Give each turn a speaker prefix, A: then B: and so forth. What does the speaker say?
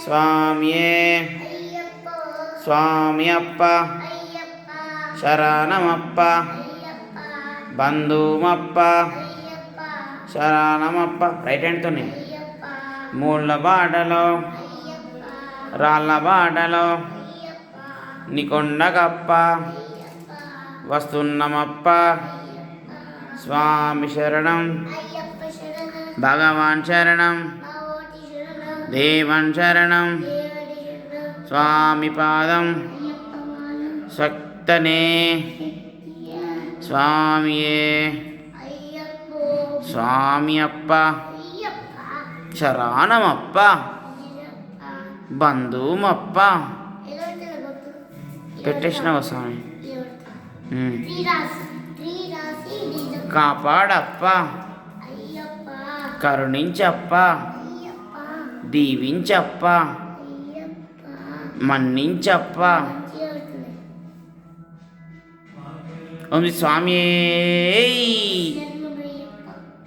A: స్వామియే స్వామి అప్ప శరణమప్ప బంధుమప్ప శరణమప్ప. రైట్ హ్యాండ్తోనే. మూళ్ళ బాటలో రాళ్ళ బాటలో నికొండకప్ప వస్తున్నమప్ప. స్వామి శరణం భగవాన్ శరణం దేవన్ శరణం స్వామి పాదం శక్తనే స్వామియే స్వామి అప్ప శరణమప్ప బంధుమప్ప. పెట్టేసినావా స్వామి? కాపాడప్ప కరుణించప్ప దీవించప్ప మన్నించప్ప. ఓం స్వామి.